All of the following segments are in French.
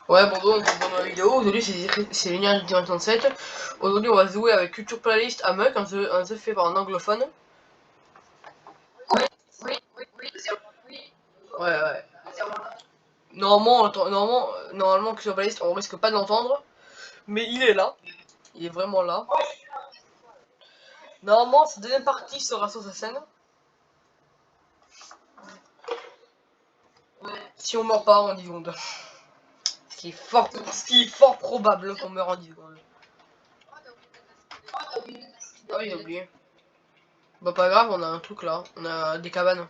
Ouais, bon, donc, pour ma vidéo, aujourd'hui c'est l'énergie 27. Aujourd'hui, on va jouer avec Culture Playlist Amok, un jeu fait par un anglophone. Ouais, ouais. Normalement, Culture Playlist, on risque pas de l'entendre, mais il est là. Il est vraiment là. Normalement, cette deuxième partie sera sur sa scène. Si on meurt pas en 10 secondes. Ce qui est fort probable qu'on meurt en 10 secondes. Ah oui, j'ai oublié. Bah, pas grave, on a un truc là. On a des cabanes.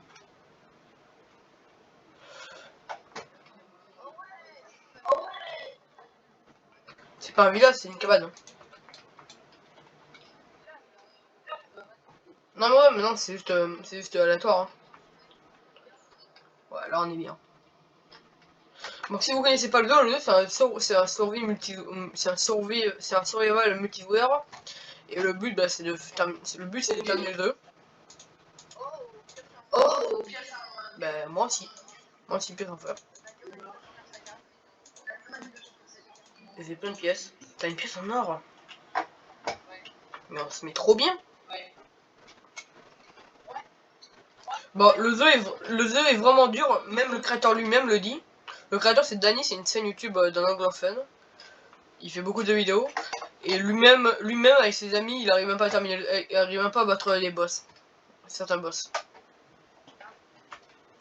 C'est pas un village, c'est une cabane. Non, mais ouais, mais non, c'est juste aléatoire. Hein. Ouais, là on est bien. Donc si vous connaissez pas le jeu c'est un survie multi, c'est un survival multijoueur. Et le but, bah, c'est de terminer le jeu. Oh, bah moi aussi pièce en fer. J'ai plein de pièces. T'as une pièce en or. Mais on se met trop bien. Bon, le jeu est vraiment dur, même le créateur lui-même le dit. Le créateur c'est Danny, c'est une chaîne YouTube d'un anglophone. Il fait beaucoup de vidéos. Et lui-même avec ses amis, il arrive même pas à terminer, il arrive même pas à battre les boss. Certains boss.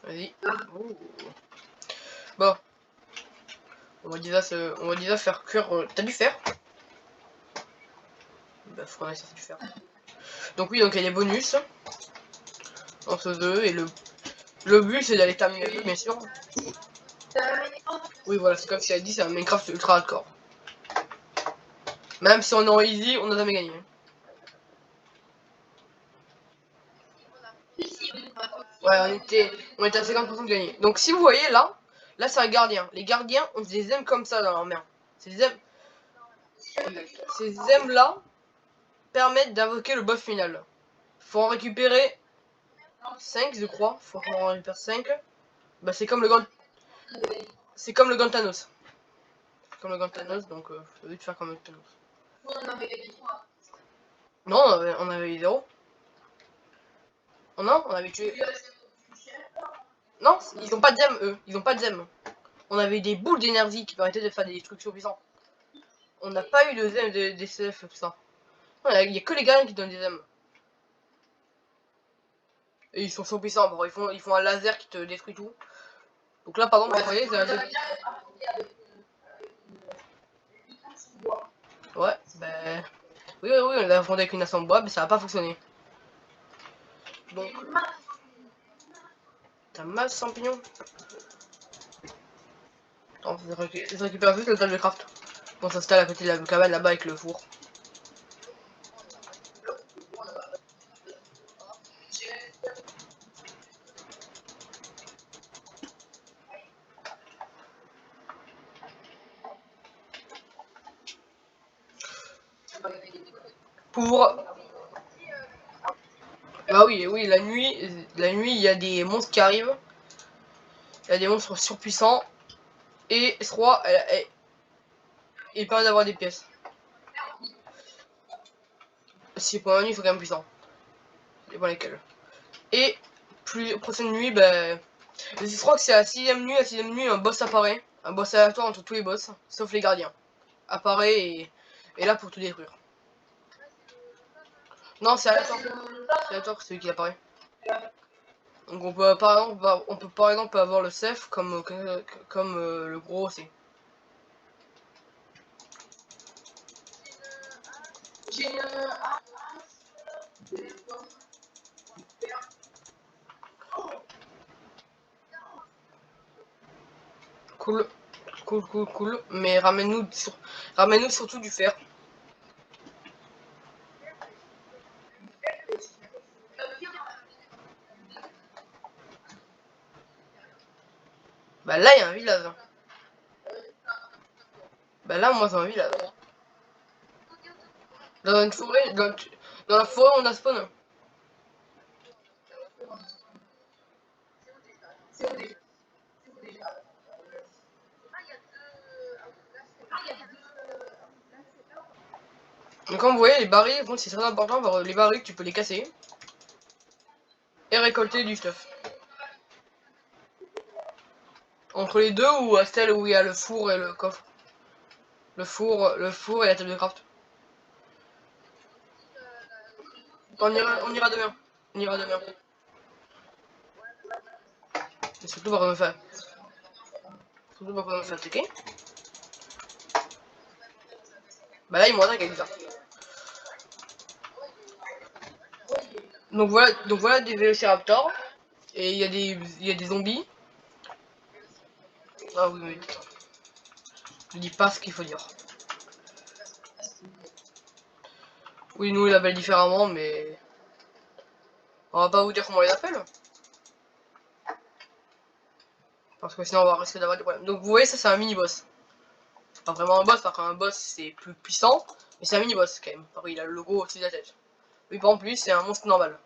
Vas-y. Oh. Bon, on va déjà faire cuire. T'as du fer? Bah, faut qu'on ait sorti du fer. Donc oui, donc il y a des bonus dans ce jeu et le but c'est d'aller terminer le jeu, bien sûr. Oui, voilà, c'est comme si elle dit, c'est un Minecraft ultra hardcore. Même si on est en easy, on a jamais gagné. Ouais, on était à 50% de gagner. Donc si vous voyez là c'est un gardien. Les gardiens, on les aime comme ça dans leur main. Ces aimes là permettent d'invoquer le boss final. Faut en récupérer 5 je crois. Faut qu'on en récupère 5. Bah c'est comme le Gant. C'est comme le Gantanos. Comme le Gantanos, donc faut vite faire comme le Gantanos. Non, on avait eu 0. Oh non, on avait tué. Non, ils ont pas de zem eux. Ils ont pas de zem. On avait des boules d'énergie qui permettaient de faire des trucs surpuissants. On n'a pas eu de zem des CF, tout ça. Il y a que les gars qui donnent des zem. Et ils sont surpuissants. Bon, ils font un laser qui te détruit tout. Donc là, par exemple, vous voyez, ouais, ben. Oui, on l'a fondé avec une assemble bois, mais ça n'a pas fonctionné. Donc. T'as masse champignons. Attends, je récupère juste le table de craft. On s'installe à côté de la cabane là-bas avec le four. Pour. Bah oui, oui, la nuit, il y a des monstres qui arrivent. Il y a des monstres surpuissants. Et S3, il permet d'avoir des pièces. Si pour la nuit, il faut quand même puissant. Ça dépend lesquels. Et plus prochaine nuit, bah. Je crois que c'est la sixième nuit, un boss apparaît. Un boss aléatoire entre tous les boss, sauf les gardiens. Apparaît et là pour tout détruire. Non, c'est aléatoire. C'est aléatoire, c'est celui qui apparaît. Donc on peut par exemple avoir le Ceph comme le gros aussi. Cool, cool. Mais ramène-nous surtout du fer. Bah là, il y a un village. Bah là, moi, j'ai un village. Dans une forêt, dans la forêt, on a spawn. Donc comme vous voyez, les barils, bon, c'est très important, les barils, tu peux les casser. Et récolter du stuff. Entre les deux ou à celle où il y a le four et le coffre. Le four et la table de craft. On ira demain. On ira demain. Et surtout, on va me faire. Surtout, on va me faire attaquer. Bah là, il m'attaque avec ça. Donc voilà des vélociraptors. Et il y a des zombies. Ah oui, mais je dis pas ce qu'il faut dire. Oui, nous, ils l'appellent différemment, mais on va pas vous dire comment on les appelle. Parce que sinon, on va risquer d'avoir des problèmes. Donc, vous voyez, ça, c'est un mini-boss. C'est pas vraiment un boss, parce qu'un boss, c'est plus puissant. Mais c'est un mini-boss, quand même. Parce qu'il a le logo au-dessus de la tête. Oui, par exemple, lui, c'est un monstre normal.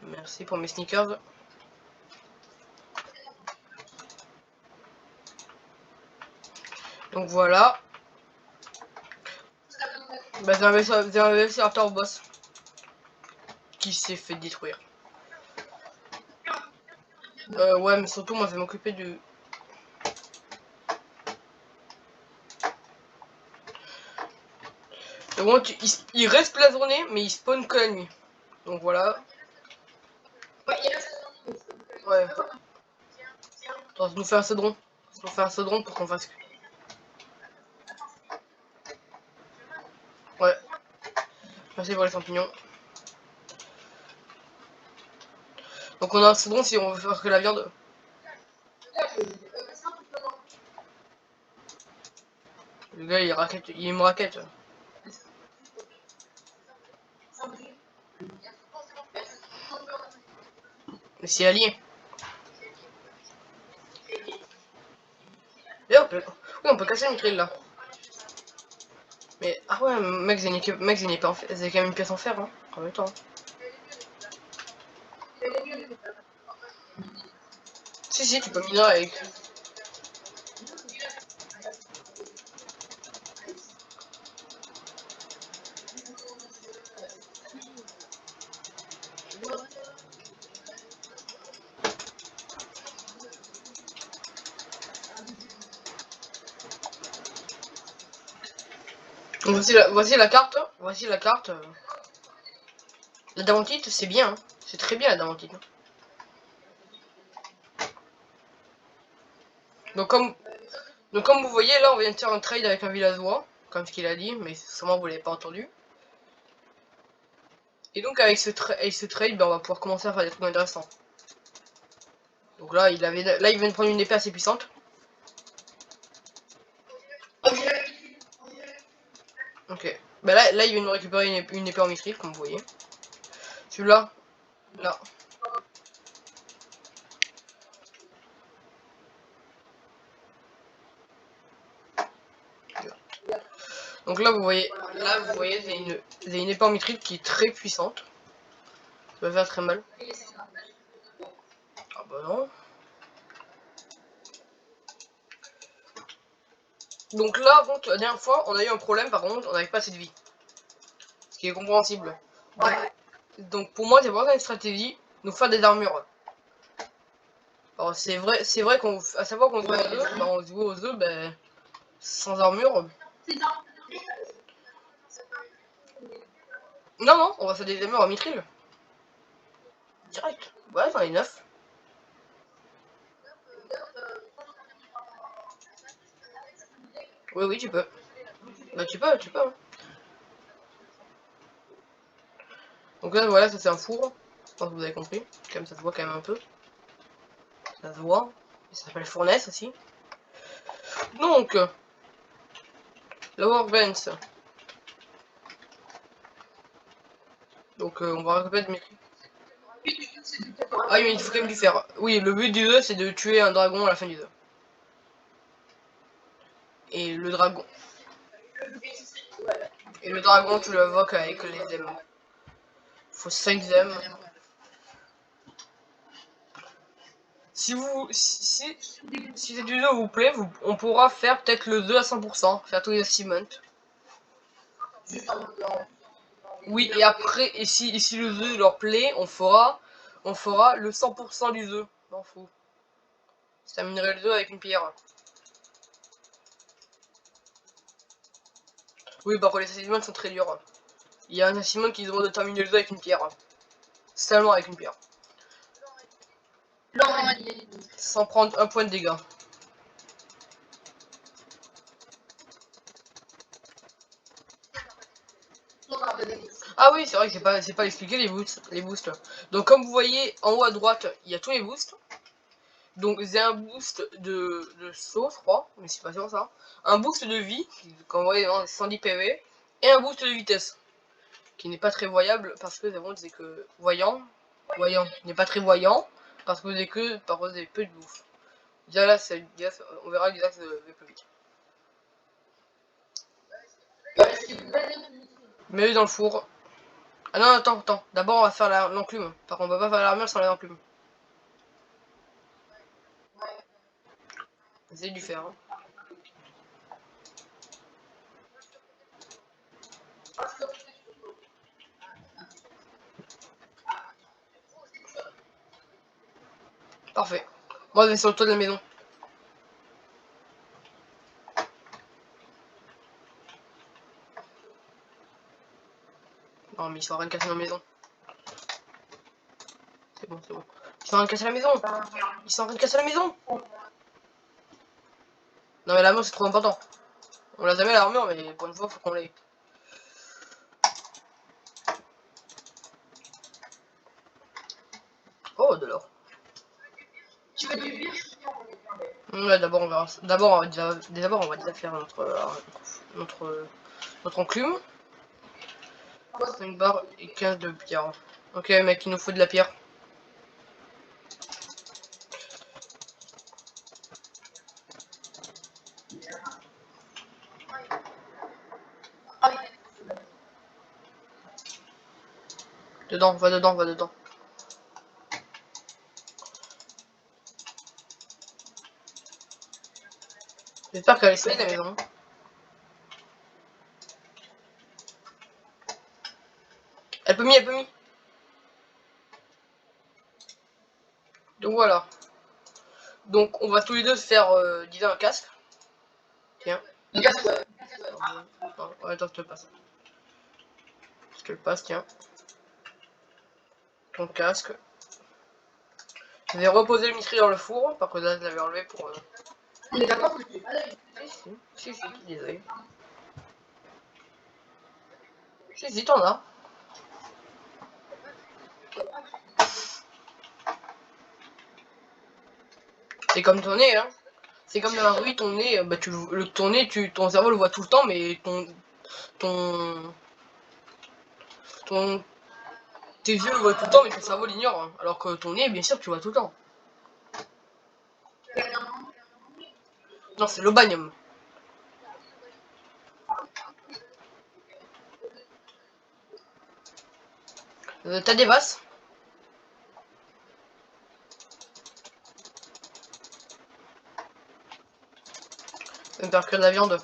Merci pour mes sneakers. Donc voilà. Bah, c'est un Velociraptor boss qui s'est fait détruire. Ouais, mais surtout, moi, je vais m'occuper du... Bon, il reste la journée, mais il spawn que la nuit. Donc voilà. Ouais. Attends, ça nous fait un cédron. Ça nous fait un cédron pour qu'on fasse... Ouais. Merci pour les champignons. Donc on a un cédron si on veut faire que la viande. Le gars, il me raquette. Mais c'est allié. D'ailleurs, oui, on peut casser une grille là. Mais, ah ouais, mec, c'est quand même une pièce en fer, hein, en même temps. Si, tu peux miner avec. Donc voici la carte. Voici la carte. La damantite, c'est bien. Hein. C'est très bien la damantite. Donc comme, donc comme vous voyez, là, on vient de faire un trade avec un villageois. Comme ce qu'il a dit, mais sûrement vous l'avez pas entendu. Et donc avec ce trade, ben, on va pouvoir commencer à faire des trucs intéressants. Donc là, il vient de prendre une épée assez puissante. Ok. Bah là, il vient de récupérer une épée en mithril, comme vous voyez. Celui-là, là. Donc là, vous voyez, c'est une épée en mithril qui est très puissante. Ça va faire très mal. Ah bah non. Donc là, bon, la dernière fois, on a eu un problème, par contre, on n'avait pas assez de vie. Ce qui est compréhensible. Ouais. Donc pour moi, c'est vraiment une stratégie, nous faire des armures. Alors c'est vrai qu'on, à savoir qu'on joue aux œufs, bah, on joue aux œufs, ben, sans armure. Non, on va faire des armures en mithril. Direct. Ouais, j'en ai 9. Oui, tu peux. Bah tu peux. Hein. Donc là, voilà, ça c'est un four. Je pense que vous avez compris. Comme ça se voit quand même un peu. Ça se voit. Ça s'appelle fournaise aussi. Donc, la workbench. Donc on va récupérer mes... Ah oui, mais il faut quand même du fer. Oui, le but du jeu, c'est de tuer un dragon à la fin du jeu. Et le dragon... Et le dragon, tu l'invoques avec les aimes. Faut 5 aimes. Si cette vidéo vous plaît, on pourra faire peut-être le 2 à 100%, faire tous les achievements. Oui, et après, et si le jeu leur plaît, on fera le 100% du jeu. M'en fous. Je terminerai le jeu avec une pierre. Oui, par contre, les achievements sont très durs. Il y a un achievement qui demande de terminer le jeu avec une pierre. Seulement avec une pierre. Sans prendre un point de dégâts. Ah oui, c'est vrai que c'est pas expliqué les boosts. Donc comme vous voyez en haut à droite, il y a tous les boosts. Donc j'ai un boost de saut, je crois, mais c'est pas sûr ça. Un boost de vie, comme vous voyez, 110 PV, et un boost de vitesse, qui n'est pas très voyable parce que c'est que voyant, qui n'est pas très voyant parce que vous avez que par contre vous avez peu de bouffe. Déjà là, on verra les axes de plus vite. Mais dans le four. Ah non, attends. D'abord, on va faire l'enclume. Par contre, on va pas faire l'armure sans l'enclume. Essayez de faire. Hein. Parfait. Moi, je vais sur le toit de la maison. Non, mais ils sont en train de casser la maison. C'est bon. Ils sont en train de casser la maison. Ils sont en train de casser la maison. Non, mais l'armure, c'est trop important. On l'a jamais l'armure, mais pour une fois, faut qu'on l'ait. Oh, de l'or. Ouais, d'abord, on verra. D'abord, on va déjà faire notre enclume. 5 barres et 15 de pierre. Ok, mec, il nous faut de la pierre. Dedans, va dedans. J'espère qu'elle est solide la maison. Elle peut mis. Donc voilà. Donc on va tous les deux se faire disons un casque. Tiens. Non, attends, je te le passe. Je te le passe, tiens. Ton casque. Je vais reposer le mitri dans le four. Par contre là, je l'avais enlevé pour. Mais d'accord, tu pas d'œil. Si, des oeils. Si, t'en as. C'est comme ton nez, hein. C'est comme dans la rue, ton nez, bah ton nez, ton cerveau le voit tout le temps, mais ton, ton, tes yeux le voient tout le temps, mais ton cerveau l'ignore. Hein. Alors que ton nez, bien sûr, tu le vois tout le temps. Non, c'est l'obanium. T'as des vasses? Ça va me faire cuire de la viande.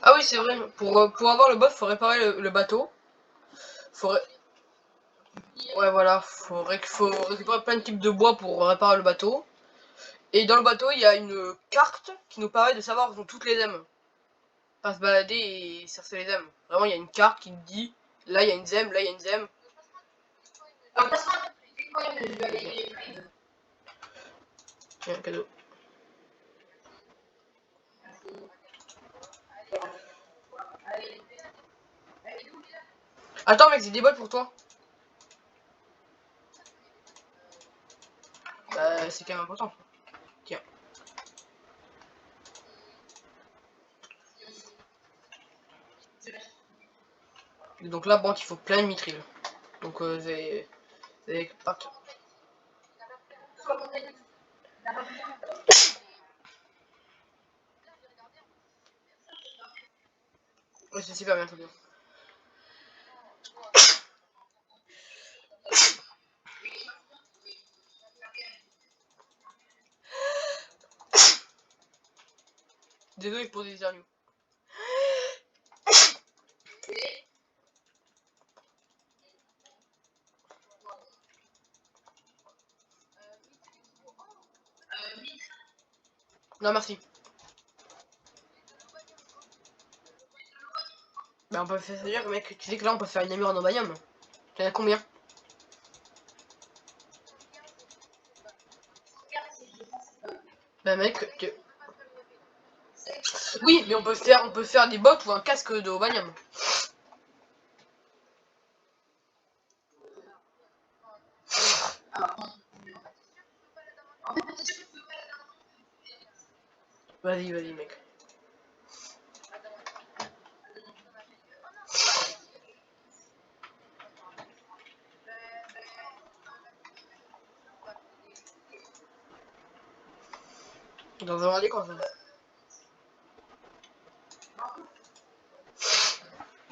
Ah oui, c'est vrai. Pour avoir le boss, faut réparer le bateau. Faut Ouais, voilà. Faut récupérer plein de types de bois pour réparer le bateau. Et dans le bateau, il y a une carte qui nous permet de savoir où sont toutes les gemmes. Pas se balader et chercher les gemmes. Vraiment, il y a une carte qui nous dit là, il y a une gemme, là, il y a une gemme. Tiens, un cadeau. Attends, mec, j'ai des bols pour toi. C'est quand même important. Tiens. Et donc là, bon, il faut plein de mitril. Donc, c'est parti. Ouais, c'est super bien, très bien. Désolé pour des éternues. Non, merci. Bah, on peut faire ça dire, mec, tu sais que là, on peut faire une amure en obanium. T'en as combien? Bah, mec, oui, mais on peut faire des bottes ou un casque de obanium. Vas-y, vas-y, mec. Dans un radis, quoi, ça.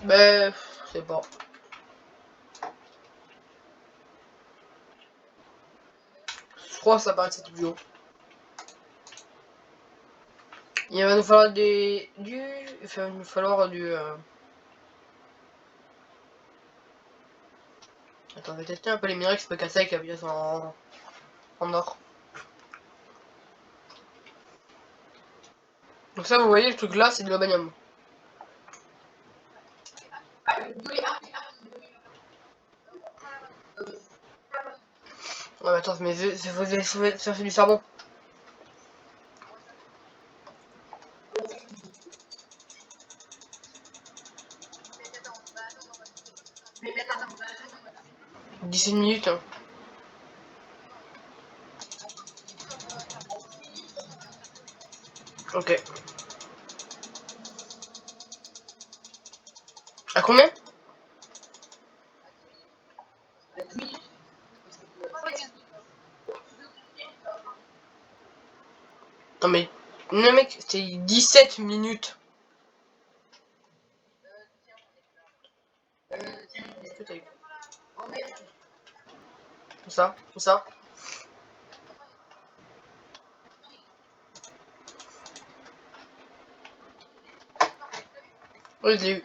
Bah, je sais pas. Je crois que ça paraît cette vidéo. Il va nous falloir il va nous falloir du... Attends, on va tester un peu les minerais que je peux casser avec la pièce en or. Donc ça, vous voyez, le truc là, c'est de l'obanium. Ouais, mais attends, mais c'est du charbon. « 17 minutes. Hein. Ok. À combien? Non mais... Non mec, c'est 17 minutes. Tout ça, tout ça. Oui, je l'ai eu.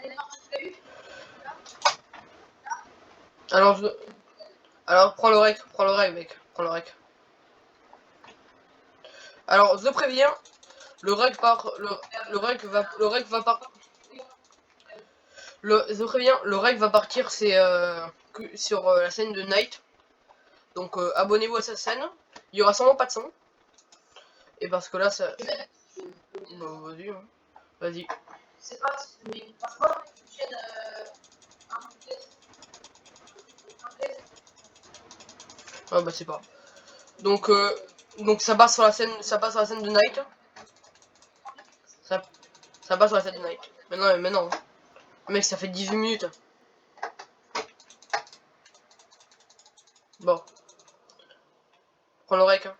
Alors, Alors, prends le rec, mec. Prends le rec. Alors, je préviens, le rec part... Le rec va par... Je préviens, le rec va partir, c'est sur la scène de Night. Donc, abonnez-vous à sa scène. Il y aura sûrement pas de son. Et parce que là, ça... Bah, vas-y, hein. Vas-y. Ah bah c'est pas. Donc ça passe sur la scène, ça passe sur la scène de Night. Ça, ça passe sur la scène de Night. Mais non. Mec, ça fait 18 minutes. Bon, prends le rec. Hein.